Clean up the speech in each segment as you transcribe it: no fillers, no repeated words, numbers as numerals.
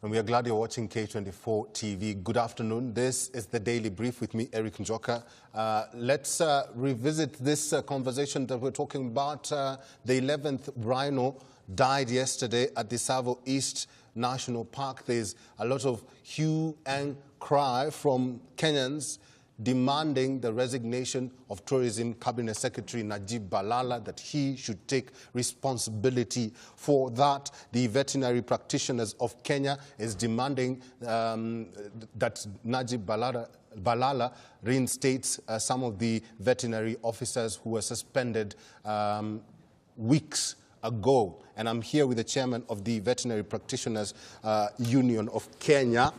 And we are glad you're watching K24 TV. Good afternoon. This is the Daily Brief with me, Eric Njoka. Let's revisit this conversation that we're talking about. The 11th Rhino died yesterday at the Tsavo East National Park. There's a lot of hue and cry from Kenyans demanding the resignation of Tourism Cabinet Secretary Najib Balala, that he should take responsibility for that. The veterinary practitioners of Kenya is demanding that Najib Balala reinstates some of the veterinary officers who were suspended weeks ago. And I'm here with the chairman of the Veterinary Practitioners Union of Kenya,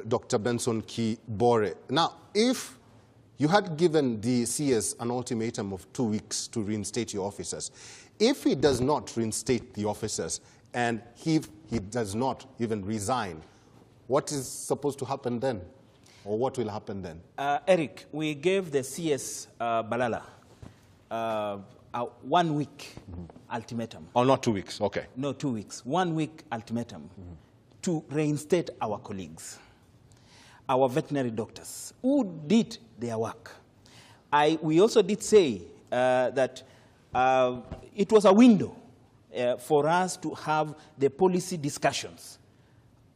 Dr. Benson Kibore. Now, if you had given the CS an ultimatum of 2 weeks to reinstate your officers, if he does not reinstate the officers and he does not even resign, what is supposed to happen then? Or what will happen then? Eric, we gave the CS Balala a 1 week ultimatum. Oh, not 2 weeks, okay. No, 2 weeks. 1 week ultimatum to reinstate our colleagues, our veterinary doctors who did their work. We also did say that it was a window for us to have the policy discussions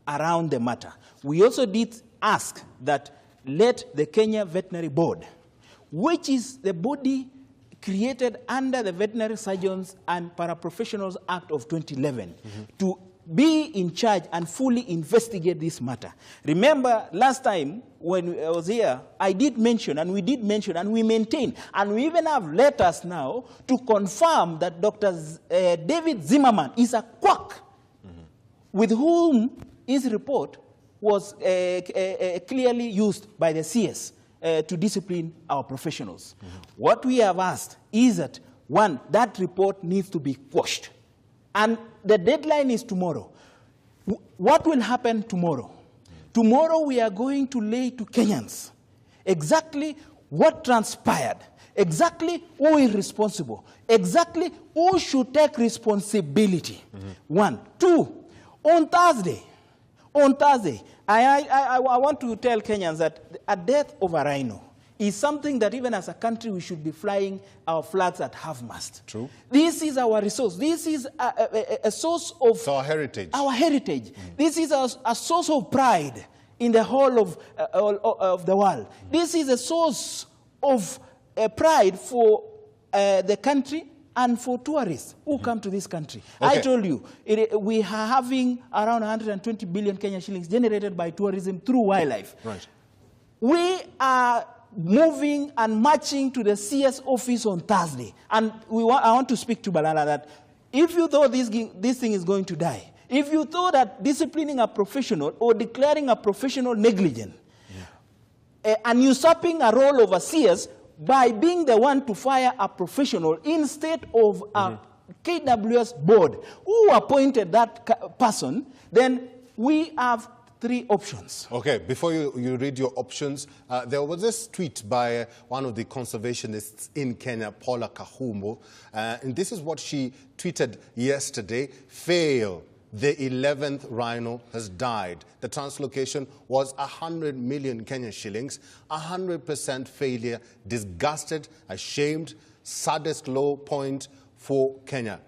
around the matter. We also did ask that let the Kenya Veterinary Board, which is the body created under the Veterinary Surgeons and Paraprofessionals Act of 2011, to be in charge and fully investigate this matter. Remember, last time when I was here, I did mention, and we did mention, and we maintain, and we even have letters now to confirm that Dr. David Zimmerman is a quack, with whom his report was clearly used by the CS to discipline our professionals. What we have asked is that, one, that report needs to be quashed. And the deadline is tomorrow. What will happen tomorrow? Tomorrow we are going to lay to Kenyans exactly what transpired, exactly who is responsible, exactly who should take responsibility. 1. 2, on Thursday, I want to tell Kenyans that a death of a rhino is something that even as a country we should be flying our flags at half-mast. True. This is our resource. This is a source of... It's our heritage. Our heritage. This is a source of pride in the whole of the world. This is a source of pride for the country and for tourists who come to this country. Okay. I told you, we are having around 120 billion Kenya shillings generated by tourism through wildlife. Right. We are moving and marching to the CS office on Thursday. And I want to speak to Balala that if you thought this thing is going to die, if you thought that disciplining a professional or declaring a professional negligent and usurping a role of a CS by being the one to fire a professional instead of a KWS board who appointed that person, then we have 3 options. Okay, before you read your options, there was this tweet by one of the conservationists in Kenya, Paula Kahumbo, and this is what she tweeted yesterday: fail. The 11th rhino has died. The translocation was 100 million Kenyan shillings, 100% failure, disgusted, ashamed, saddest low point for Kenya.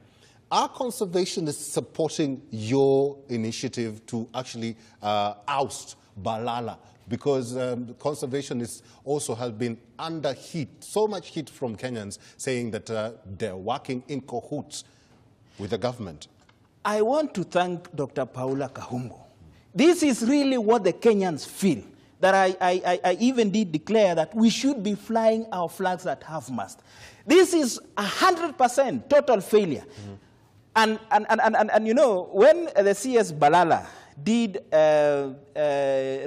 Are conservationists supporting your initiative to actually oust Balala? Because conservationists also have been under heat, so much heat from Kenyans saying that they're working in cahoots with the government. I want to thank Dr. Paula Kahumbo. This is really what the Kenyans feel, that I even did declare that we should be flying our flags at half-mast. This is 100% total failure. And you know, when the CS Balala did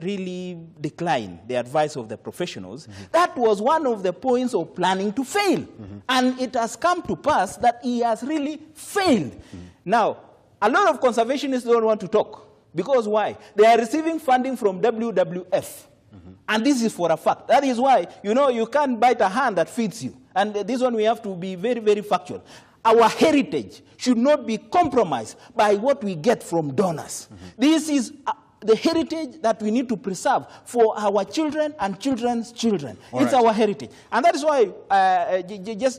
really decline the advice of the professionals, that was one of the points of planning to fail. And it has come to pass that he has really failed. Now, a lot of conservationists don't want to talk. Because why? They are receiving funding from WWF. And this is for a fact. That is why, you know, you can't bite a hand that feeds you. And this one we have to be very, very factual. Our heritage should not be compromised by what we get from donors. This is the heritage that we need to preserve for our children and children's children. It's our heritage. And that is why,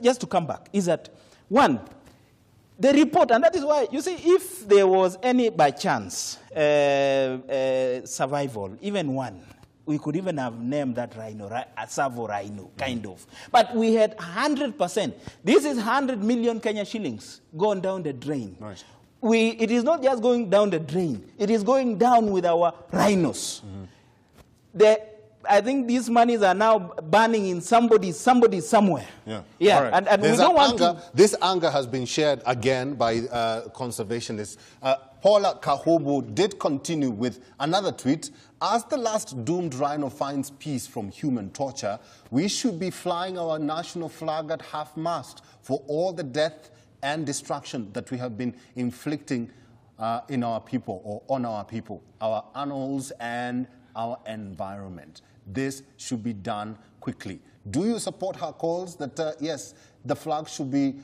just to come back, is that, one, the report, and that is why, you see, if there was any, by chance, survival, even one, we could even have named that Rhino, a Savo Rhino, kind of. But we had 100%. This is 100 million Kenya shillings gone down the drain. Right. It is not just going down the drain. It is going down with our rhinos. I think these monies are now burning in somebody somewhere. Yeah. Right. And we don't want to... This anger has been shared again by conservationists. Paula Kahubu did continue with another tweet. As the last doomed rhino finds peace from human torture, we should be flying our national flag at half-mast for all the death and destruction that we have been inflicting in our people, or on our people, our animals and our environment. This should be done quickly. Do you support her calls that, yes, the flag should be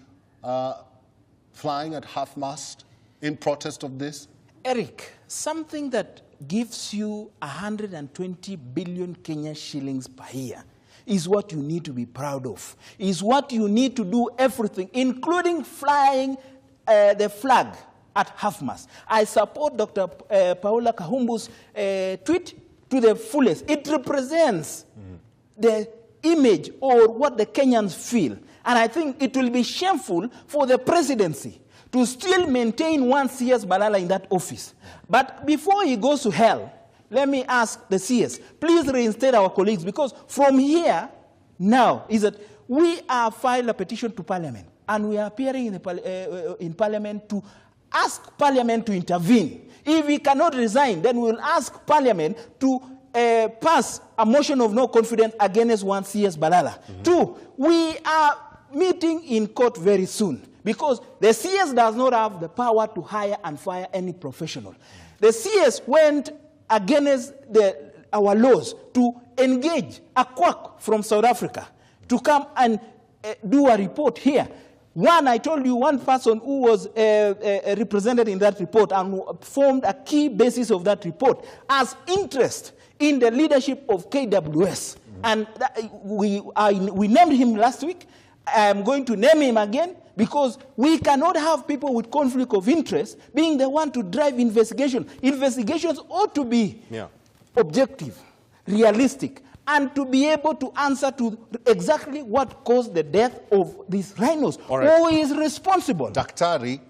flying at half-mast in protest of this? Eric, something that gives you 120 billion Kenya shillings per year is what you need to be proud of, is what you need to do everything, including flying the flag at half-mast. I support Dr. Paula Kahumbu's tweet to the fullest. It represents the image or what the Kenyans feel. And I think it will be shameful for the presidency to still maintain one CS Balala in that office. But before he goes to hell, let me ask the CS, please reinstate our colleagues, because from here now is that we are filed a petition to Parliament, and we are appearing in Parliament to ask Parliament to intervene. If we cannot resign, then we will ask Parliament to pass a motion of no confidence against one CS Balala. Two, we are meeting in court very soon, because the CS does not have the power to hire and fire any professional. The CS went against our laws to engage a quack from South Africa to come and do a report here. One, I told you, one person who was represented in that report and formed a key basis of that report as interest in the leadership of KWS. And we named him last week. I'm going to name him again, because we cannot have people with conflict of interest being the one to drive investigation. Investigations ought to be objective, realistic, and to be able to answer to exactly what caused the death of these rhinos. Who is responsible? Daktari,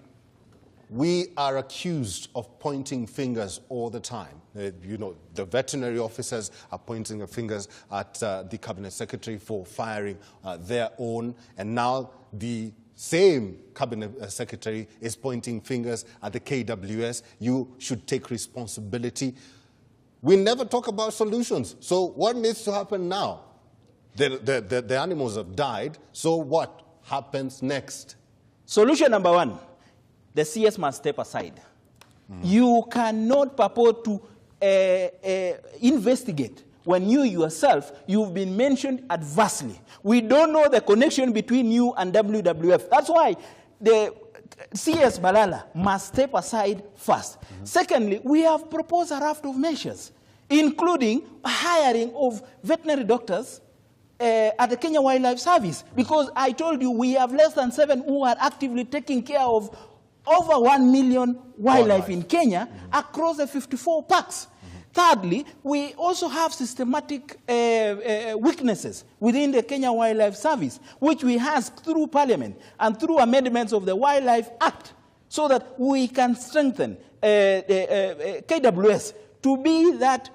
we are accused of pointing fingers all the time. You know, the veterinary officers are pointing their fingers at the cabinet secretary for firing their own, and now the same cabinet secretary is pointing fingers at the KWS. You should take responsibility. We never talk about solutions. So what needs to happen now? The animals have died, so what happens next? Solution number one, the CS must step aside. You cannot purport to investigate when you yourself, you've been mentioned adversely. We don't know the connection between you and WWF. That's why the CS Balala must step aside first. Secondly, we have proposed a raft of measures, including hiring of veterinary doctors at the Kenya Wildlife Service, because I told you we have less than 7 who are actively taking care of over 1 million wildlife in Kenya across the 54 parks. Thirdly, we also have systematic weaknesses within the Kenya Wildlife Service, which we ask through Parliament and through amendments of the Wildlife Act, so that we can strengthen KWS to be that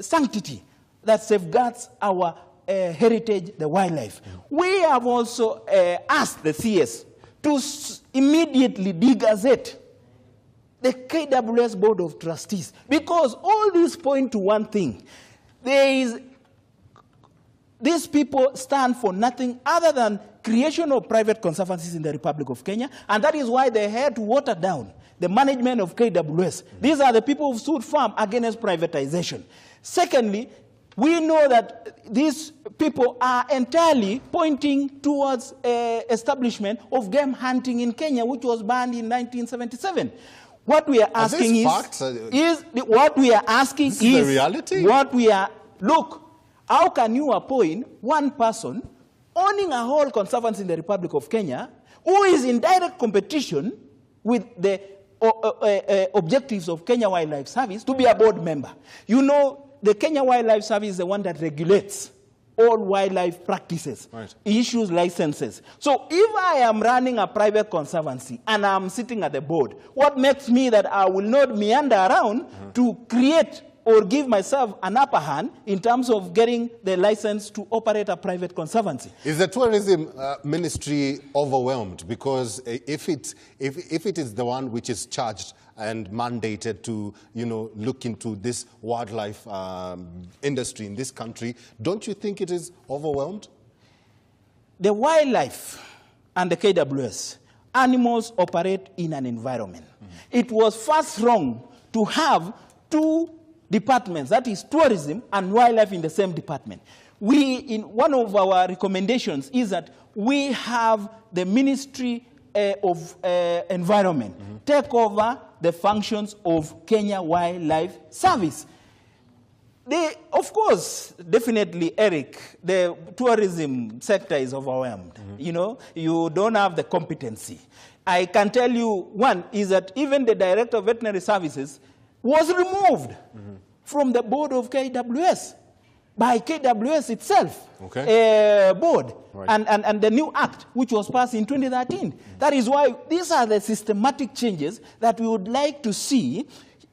sanctity that safeguards our heritage, the wildlife. We have also asked the CS to immediately de-gazette the KWS Board of Trustees, because all these point to one thing. These people stand for nothing other than creation of private conservancies in the Republic of Kenya, and that is why they had to water down the management of KWS. These are the people who stood firm against privatization. Secondly, We know that these people are entirely pointing towards establishment of game hunting in Kenya, which was banned in 1977. What we are asking look, how can you appoint one person owning a whole conservancy in the Republic of Kenya who is in direct competition with the objectives of Kenya Wildlife Service to be a board member? You know, the Kenya Wildlife Service is the one that regulates all wildlife practices, issues licenses. So if I am running a private conservancy and I'm sitting at the board, what makes me that I will not meander around to create or give myself an upper hand in terms of getting the license to operate a private conservancy? Is the tourism ministry overwhelmed? Because if it is the one which is charged and mandated to, look into this wildlife industry in this country, don't you think it is overwhelmed? The wildlife and the KWS, animals operate in an environment. It was first wrong to have two departments, that is tourism and wildlife, in the same department. In one of our recommendations is that we have the Ministry of Environment take over the functions of Kenya Wildlife Service. Of course, definitely, Eric, the tourism sector is overwhelmed. You don't have the competency. I can tell you one is that even the Director of Veterinary Services was removed from the board of KWS by KWS itself, board, and the new act, which was passed in 2013. That is why these are the systematic changes that we would like to see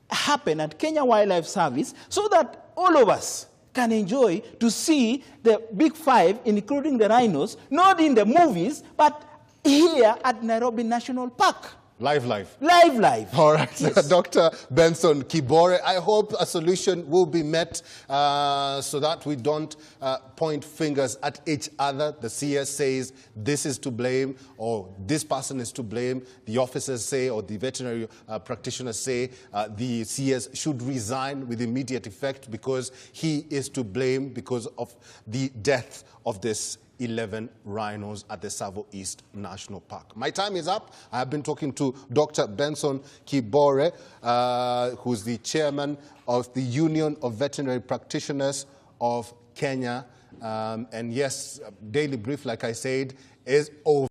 happen at Kenya Wildlife Service, so that all of us can enjoy to see the big five, including the rhinos, not in the movies, but here at Nairobi National Park. Live. All right, yes. Dr. Benson Kibore, I hope a solution will be met so that we don't point fingers at each other. The CS says this is to blame, or this person is to blame. The officers say, or the veterinary practitioners say, the CS should resign with immediate effect because he is to blame because of the death of this 11 rhinos at the Tsavo East National Park. My time is up. I have been talking to Dr. Benson Kibore, who's the chairman of the Union of Veterinary Practitioners of Kenya. And yes, Daily Brief, like I said, is over.